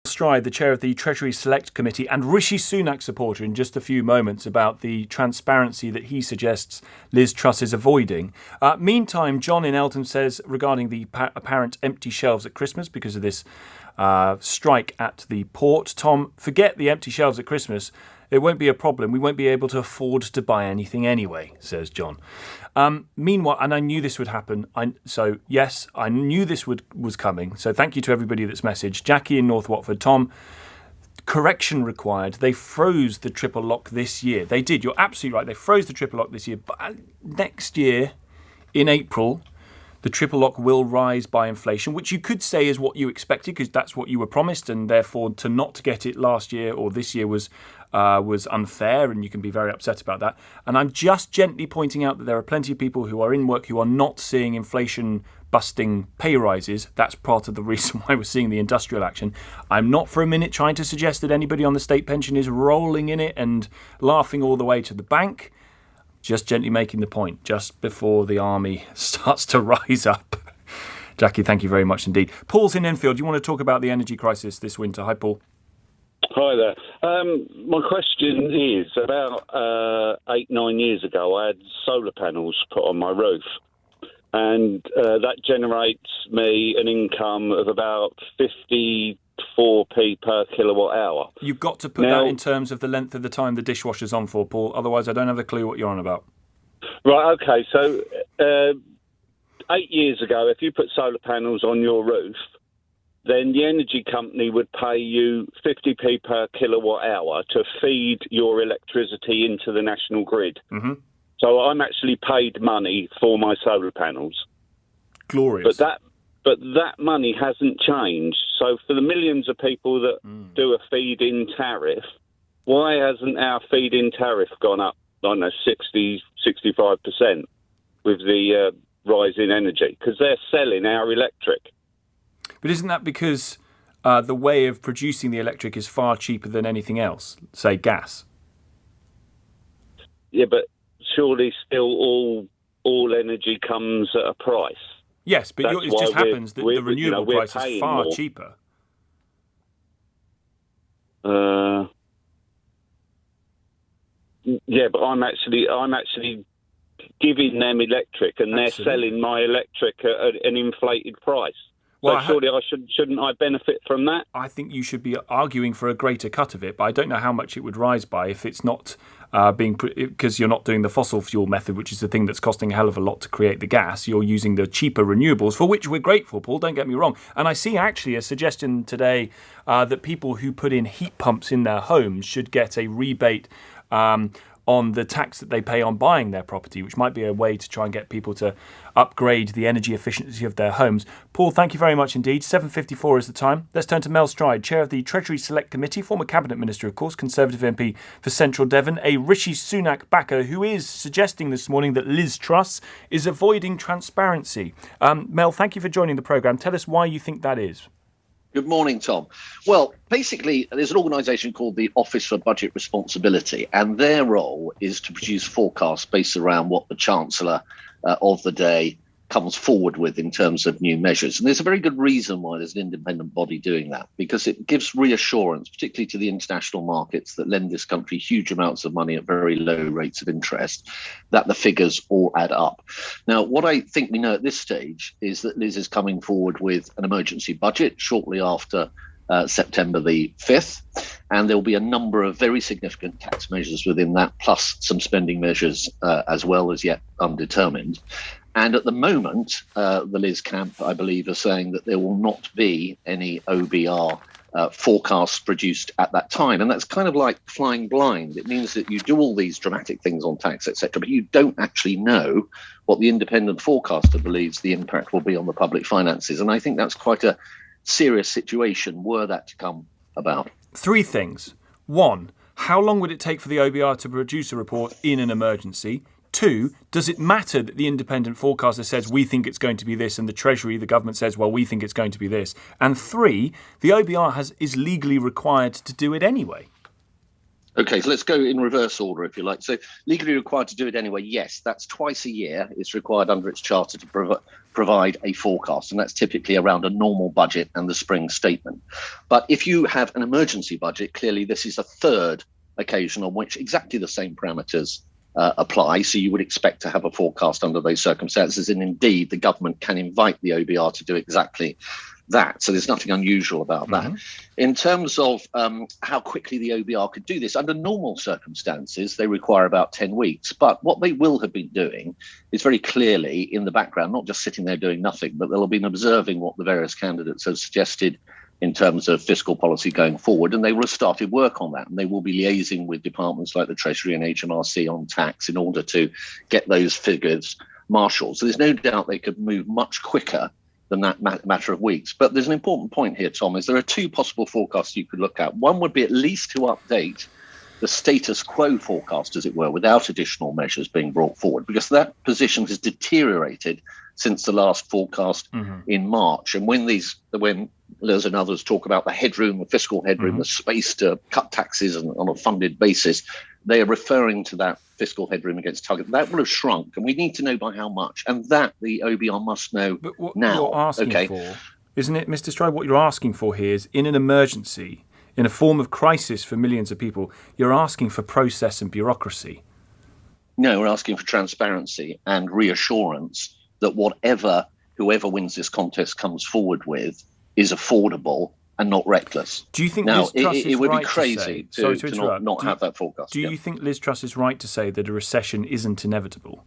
Stride, the chair of the Treasury Select Committee and Rishi Sunak supporter, in just a few moments about the transparency that he suggests Liz Truss is avoiding. Meantime, John in Eltham says regarding the apparent empty shelves at Christmas because of this strike at the port. Tom, forget the empty shelves at Christmas. It won't be a problem. We won't be able to afford to buy anything anyway, says John. Meanwhile, and I knew this would happen. Yes, I knew this was coming. So thank you to everybody that's messaged. Jackie in North Watford. Tom, correction required. They froze the triple lock this year. They did. You're absolutely right. They froze the triple lock this year. But next year, in April, the triple lock will rise by inflation, which you could say is what you expected because that's what you were promised, and therefore to not get it last year or this year was unfair, and you can be very upset about that. And I'm just gently pointing out that there are plenty of people who are in work who are not seeing inflation busting pay rises. That's part of the reason why we're seeing the industrial action. I'm not for a minute trying to suggest that anybody on the state pension is rolling in it and laughing all the way to the bank. Just gently making the point just before the army starts to rise up. Jackie, thank you very much indeed. Paul's in Enfield. Do you want to talk about the energy crisis this winter? Hi, Paul. Hi there. My question is, about 8-9 years ago, I had solar panels put on my roof, and that generates me an income of about 54p per kilowatt hour. You've got to put that in terms of the length of the time the dishwasher's on for, Paul. Otherwise, I don't have a clue what you're on about. Right, OK. So 8 years ago, if you put solar panels on your roof, then the energy company would pay you 50p per kilowatt hour to feed your electricity into the national grid. Mm-hmm. So I'm actually paid money for my solar panels. Glorious. But that money hasn't changed. So for the millions of people that do a feed-in tariff, why hasn't our feed-in tariff gone up, I don't know, 60, 65% with the rise in energy? Because they're selling our electric. But isn't that because the way of producing the electric is far cheaper than anything else, say gas? Yeah, but surely still all energy comes at a price. Yes, but it just happens that the renewable price is far more. Cheaper. Yeah, but I'm actually giving them electric, and they're selling my electric at an inflated price. Well, so surely shouldn't I benefit from that? I think you should be arguing for a greater cut of it, but I don't know how much it would rise by if it's not because you're not doing the fossil fuel method, which is the thing that's costing a hell of a lot to create the gas. You're using the cheaper renewables, for which we're grateful, Paul, don't get me wrong. And I see actually a suggestion today that people who put in heat pumps in their homes should get a rebate on the tax that they pay on buying their property, which might be a way to try and get people to upgrade the energy efficiency of their homes. Paul, thank you very much indeed. 7:54 is the time. Let's turn to Mel Stride, chair of the Treasury Select Committee, former cabinet minister, of course, Conservative MP for Central Devon, a Rishi Sunak backer who is suggesting this morning that Liz Truss is avoiding transparency. Mel, thank you for joining the programme. Tell us why you think that is. Good morning, Tom. Well, basically, there's an organisation called the Office for Budget Responsibility, and their role is to produce forecasts based around what the Chancellor of the day comes forward with in terms of new measures. And there's a very good reason why there's an independent body doing that, because it gives reassurance, particularly to the international markets that lend this country huge amounts of money at very low rates of interest, that the figures all add up. Now, what I think we know at this stage is that Liz is coming forward with an emergency budget shortly after September the 5th, and there will be a number of very significant tax measures within that, plus some spending measures as well, as yet undetermined. And at the moment, the Liz camp, I believe, are saying that there will not be any OBR forecasts produced at that time. And that's kind of like flying blind. It means that you do all these dramatic things on tax, etc., but you don't actually know what the independent forecaster believes the impact will be on the public finances. And I think that's quite a serious situation were that to come about. Three things. One, how long would it take for the OBR to produce a report in an emergency? Two, does it matter that the independent forecaster says we think it's going to be this and the Treasury, the government says, well, we think it's going to be this? And three, the OBR is legally required to do it anyway. Okay, so let's go in reverse order, if you like. So legally required to do it anyway, yes, that's twice a year. It's required under its charter to provide a forecast, and that's typically around a normal budget and the spring statement. But if you have an emergency budget, clearly this is a third occasion on which exactly the same parameters apply. So you would expect to have a forecast under those circumstances. And indeed, the government can invite the OBR to do exactly that. So there's nothing unusual about that. In terms of how quickly the OBR could do this, under normal circumstances, they require about 10 weeks. But what they will have been doing is very clearly in the background, not just sitting there doing nothing, but they'll have been observing what the various candidates have suggested in terms of fiscal policy going forward, and they will have started work on that, and they will be liaising with departments like the Treasury and HMRC on tax in order to get those figures marshalled. So there's no doubt they could move much quicker than that matter of weeks. But there's an important point here, Tom, is there are two possible forecasts you could look at. One would be at least to update the status quo forecast, as it were, without additional measures being brought forward, because that position has deteriorated since the last forecast in March. And when Liz and others talk about the headroom, the fiscal headroom, the space to cut taxes on a funded basis, they are referring to that fiscal headroom against target. That will have shrunk, and we need to know by how much. And that the OBR must know but what now. You're asking for, isn't it, Mr. Stride? What you're asking for here is, in an emergency, in a form of crisis for millions of people, you're asking for process and bureaucracy. No, we're asking for transparency and reassurance that whoever wins this contest comes forward with is affordable and not reckless. Do you think now, Liz Truss it would right be crazy to not have that forecast? Do you think Liz Truss is right to say that a recession isn't inevitable?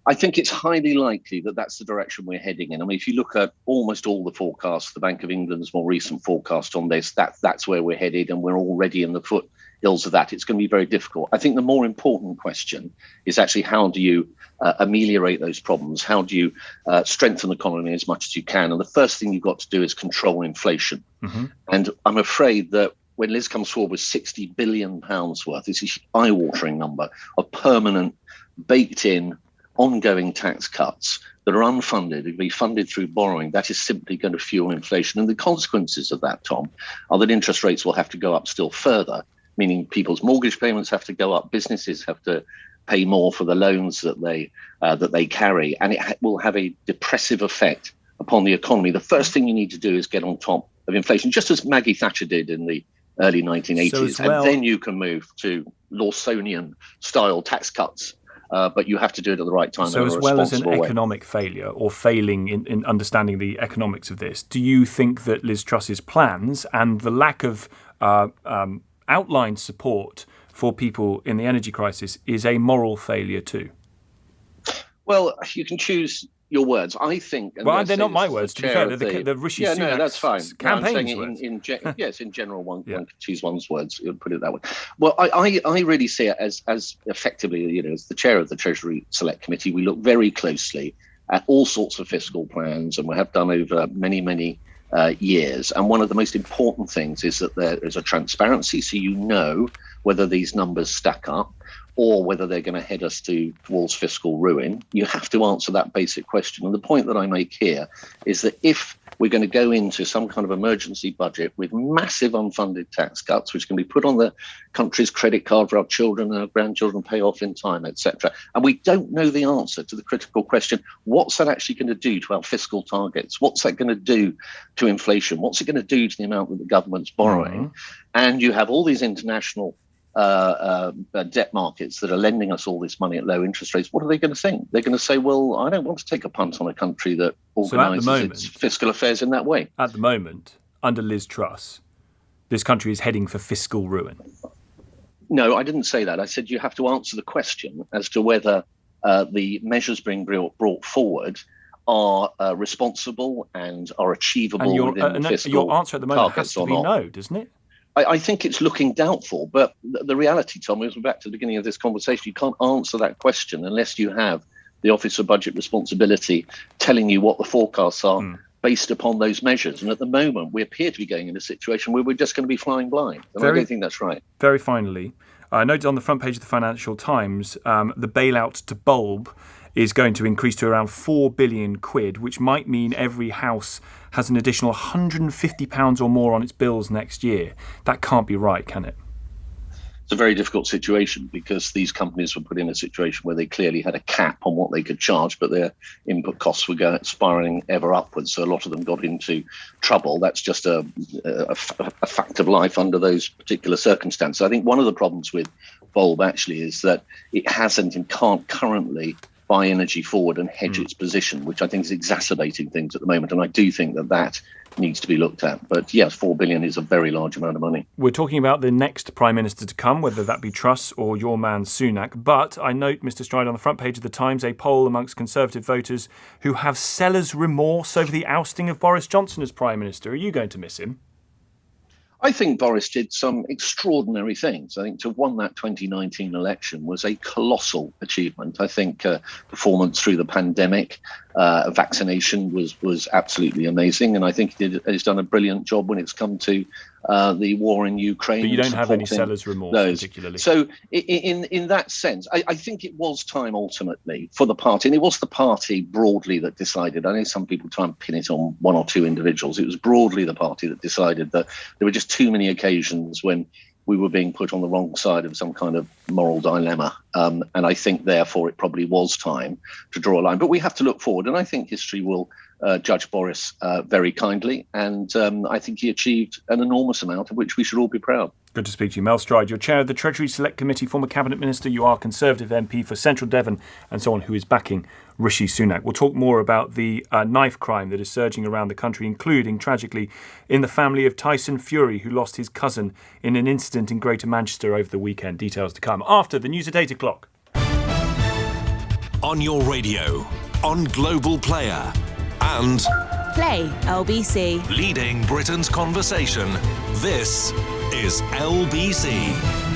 I think it's highly likely that that's the direction we're heading in. I mean, if you look at almost all the forecasts, the Bank of England's more recent forecast on this, that's where we're headed, and we're already in the foothills of that. It's going to be very difficult. I think the more important question is actually how do you ameliorate those problems? How do you strengthen the economy as much as you can? And the first thing you've got to do is control inflation. And I'm afraid that when Liz comes forward with £60 billion worth, this is an eye-watering number of permanent, baked-in, ongoing tax cuts that are unfunded and be funded through borrowing, that is simply going to fuel inflation. And the consequences of that, Tom, are that interest rates will have to go up still further, meaning people's mortgage payments have to go up, businesses have to pay more for the loans that they carry, and it will have a depressive effect upon the economy. The first thing you need to do is get on top of inflation, just as Maggie Thatcher did in the early 1980s, and then you can move to Lawsonian-style tax cuts. But you have to do it at the right time. So as well as an economic failure or failing in understanding the economics of this, do you think that Liz Truss's plans and the lack of outlined support for people in the energy crisis is a moral failure too? Well, you can choose your words. I think... Well, they're not my words, to be fair. They're the Rishi Sunak's no, that's fine. Campaign's words. Yes, in general, one can choose one's words, put it that way. Well, I really see it as effectively, as the chair of the Treasury Select Committee, we look very closely at all sorts of fiscal plans, and we have done over many, many years. And one of the most important things is that there is a transparency, so you know whether these numbers stack up or whether they're going to head us towards fiscal ruin. You have to answer that basic question. And the point that I make here is that if we're going to go into some kind of emergency budget with massive unfunded tax cuts, which can be put on the country's credit card for our children and our grandchildren, pay off in time, etc., and we don't know the answer to the critical question, what's that actually going to do to our fiscal targets? What's that going to do to inflation? What's it going to do to the amount that the government's borrowing? And you have all these international debt markets that are lending us all this money at low interest rates. What are they going to think? They're going to say, well, I don't want to take a punt on a country that organises its fiscal affairs in that way. At the moment, under Liz Truss, this country is heading for fiscal ruin. No, I didn't say that. I said you have to answer the question as to whether the measures being brought forward are responsible and are achievable within the fiscal your answer at the moment has to be no, doesn't it? I think it's looking doubtful, but the reality, Tom, is we're back to the beginning of this conversation. You can't answer that question unless you have the Office for Budget Responsibility telling you what the forecasts are based upon those measures. And at the moment, we appear to be going in a situation where we're just going to be flying blind. And I don't think that's right. Very finally, I noted on the front page of the Financial Times, the bailout to Bulb is going to increase to around £4 billion, which might mean every house has an additional £150 or more on its bills next year. That can't be right, can it? it's a very difficult situation because these companies were put in a situation where they clearly had a cap on what they could charge, but their input costs were spiraling ever upwards. So a lot of them got into trouble. That's just a fact of life under those particular circumstances. I think one of the problems with Bulb actually is that it hasn't and can't currently buy energy forward and hedge its position, which I think is exacerbating things at the moment. And I do think that needs to be looked at. But yes, 4 billion is a very large amount of money. We're talking about the next Prime Minister to come, whether that be Truss or your man Sunak. But I note, Mr. Stride, on the front page of the Times, a poll amongst Conservative voters who have seller's remorse over the ousting of Boris Johnson as Prime Minister. Are you going to miss him? I think Boris did some extraordinary things. I think to have won that 2019 election was a colossal achievement. I think performance through the pandemic, vaccination was absolutely amazing. And I think he's done a brilliant job when it's come to the war in Ukraine. But you don't have any seller's remorse, particularly. So in that sense, I think it was time ultimately for the party, and it was the party broadly that decided. I know some people try and pin it on one or two individuals. It was broadly the party that decided that there were just too many occasions when we were being put on the wrong side of some kind of moral dilemma. And I think, therefore, it probably was time to draw a line. But we have to look forward, and I think history will judge Boris very kindly. And I think he achieved an enormous amount of which we should all be proud. Good to speak to you. Mel Stride, you're chair of the Treasury Select Committee, former Cabinet Minister. You are Conservative MP for Central Devon and so on, who is backing Rishi Sunak. We'll talk more about the knife crime that is surging around the country, including, tragically, in the family of Tyson Fury, who lost his cousin in an incident in Greater Manchester over the weekend. Details to come after the news at 8 o'clock. On your radio, on Global Player, and Play LBC. leading Britain's conversation. This is LBC.